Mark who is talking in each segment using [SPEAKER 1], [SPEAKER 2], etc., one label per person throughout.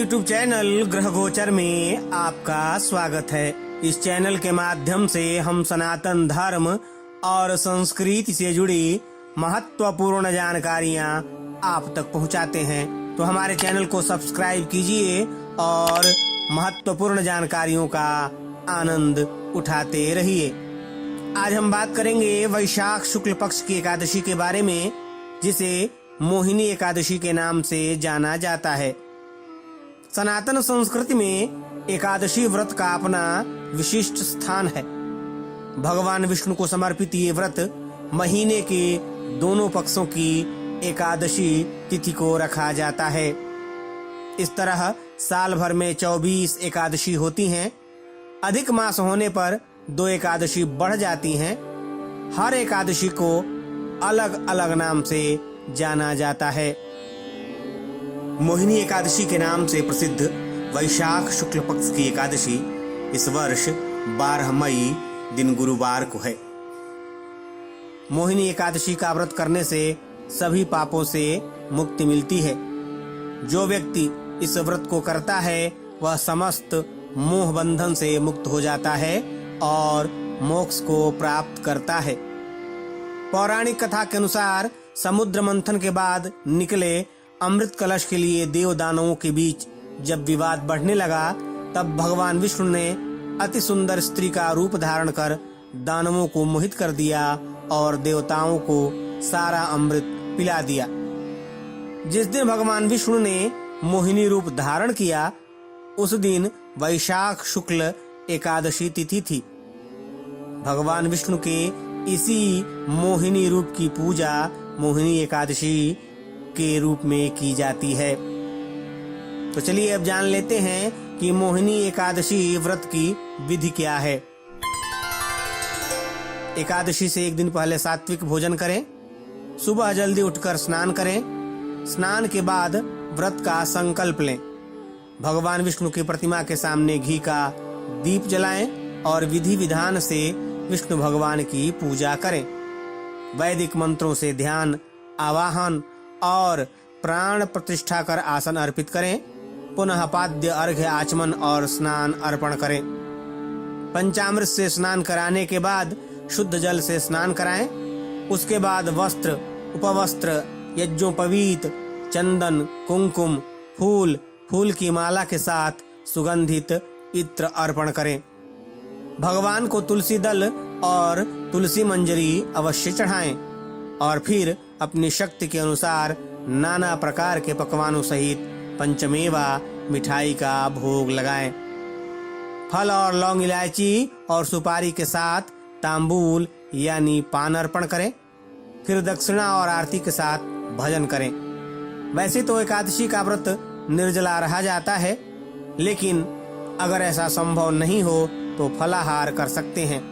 [SPEAKER 1] YouTube channel ग्रह गोचर में आपका स्वागत है। इस चैनल के माध्यम से हम सनातन धर्म और संस्कृति से जुड़ी महत्वपूर्ण जानकारियाँ आप तक पहुँचाते हैं, तो हमारे चैनल को सब्सक्राइब कीजिए और महत्वपूर्ण जानकारियों का आनंद उठाते रहिए। आज हम बात करेंगे वैशाख शुक्ल पक्ष की एकादशी के बारे में, जिसे मोहिनी एकादशी के नाम से जाना जाता है। सनातन संस्कृति में एकादशी व्रत का अपना विशिष्ट स्थान है। भगवान विष्णु को समर्पित ये व्रत महीने के दोनों पक्षों की एकादशी तिथि को रखा जाता है। इस तरह साल भर में 24 एकादशी होती हैं। अधिक मास होने पर 2 एकादशी बढ़ जाती हैं। हर एकादशी को अलग अलग नाम से जाना जाता है। मोहिनी एकादशी के नाम से प्रसिद्ध वैशाख शुक्ल पक्ष की एकादशी इस वर्ष 12 मई दिन गुरुवार को है। मोहिनी एकादशी का व्रत करने से सभी पापों से मुक्ति मिलती है। जो व्यक्ति इस व्रत को करता है वह समस्त मोह बंधन से मुक्त हो जाता है और मोक्ष को प्राप्त करता है। पौराणिक कथा के अनुसार समुद्र मंथन के बाद निकले अमृत कलश के लिए देव दानवों के बीच जब विवाद बढ़ने लगा, तब भगवान विष्णु ने अति सुंदर स्त्री का रूप धारण कर दानवों को मोहित कर दिया और देवताओं को सारा अमृत पिला दिया। जिस दिन भगवान विष्णु ने मोहिनी रूप धारण किया, उस दिन वैशाख शुक्ल एकादशी तिथि थी। भगवान विष्णु के इसी मोहिनी रूप की पूजा मोहिनी एकादशी के रूप में की जाती है। तो चलिए अब जान लेते हैं कि मोहिनी एकादशी व्रत की विधि क्या है। एकादशी से एक दिन पहले सात्विक भोजन करें। सुबह जल्दी उठकर स्नान करें। स्नान के बाद व्रत का संकल्प लें। भगवान विष्णु की प्रतिमा के सामने घी का दीप जलाएं और विधि विधान से विष्णु भगवान की पूजा करें। वैदिक मंत्रों से ध्यान, आवाहन और प्राण प्रतिष्ठा कर आसन अर्पित करें। पुनः पाद्य, अर्घ्य, आचमन और स्नान अर्पण करें। पंचामृत से स्नान कराने के बाद शुद्ध जल से स्नान कराएं। उसके बाद वस्त्र, उपवस्त्र, यज्ञोपवीत, चंदन, कुंकुम, फूल की माला के साथ सुगंधित इत्र अर्पण करें। भगवान को तुलसी दल और तुलसी मंजरी अवश्य चढ़ाएं और फिर अपनी शक्ति के अनुसार नाना प्रकार के पकवानों सहित पंचमेवा मिठाई का भोग लगाएं। फल और लौंग, इलायची और सुपारी के साथ तांबूल यानी पान अर्पण करें। फिर दक्षिणा और आरती के साथ भजन करें। वैसे तो एकादशी का व्रत निर्जला रहा जाता है, लेकिन अगर ऐसा संभव नहीं हो तो फलाहार कर सकते हैं।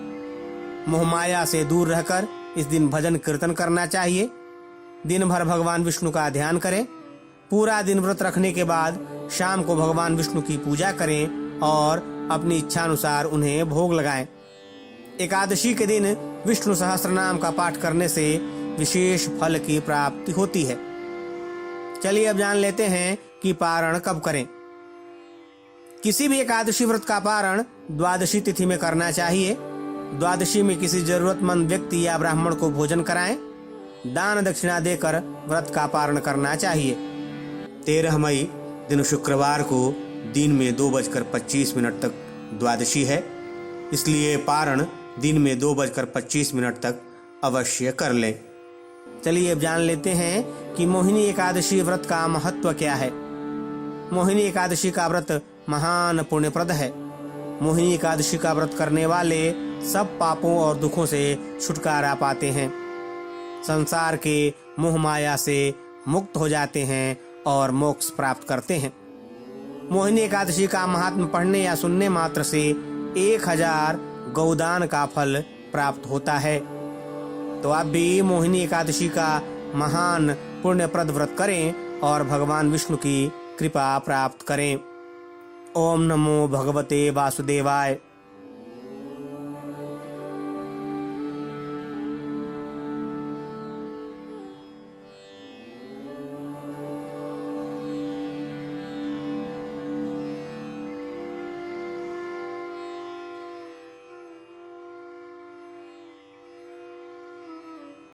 [SPEAKER 1] मोहमाया से दूर रहकर इस दिन भजन कीर्तन करना चाहिए। दिन भर भगवान विष्णु का ध्यान करें। पूरा दिन व्रत रखने के बाद शाम को भगवान विष्णु की पूजा करें और अपनी इच्छा अनुसार उन्हें भोग लगाएं। एकादशी के दिन विष्णु सहस्त्रनाम का पाठ करने से विशेष फल की प्राप्ति होती है। चलिए अब जान लेते हैं कि पारण कब करें। किसी भी एकादशी व्रत का पारण द्वादशी तिथि में करना चाहिए। द्वादशी में किसी जरूरतमंद व्यक्ति या ब्राह्मण को भोजन कराएं। दान दक्षिणा देकर व्रत का पारण करना चाहिए। 13 मई दिन शुक्रवार को दिन में 2:25 तक द्वादशी है, इसलिए पारण दिन में 2:25 तक अवश्य कर लें। चलिए अब जान लेते हैं कि मोहिनी एकादशी व्रत का महत्व क्या है। मोहिनी एकादशी का व्रत महान पुण्यप्रद है। मोहिनी एकादशी का व्रत करने वाले सब पापों और दुखों से छुटकारा पाते हैं, संसार के मोह माया से मुक्त हो जाते हैं और मोक्ष प्राप्त करते हैं। मोहिनी एकादशी का महात्म्य पढ़ने या सुनने मात्र से 1000 गौदान का फल प्राप्त होता है। तो आप भी मोहिनी एकादशी का महान पुण्यप्रद व्रत करें और भगवान विष्णु की कृपा प्राप्त करें। ओम नमो भगवते वासुदेवाय।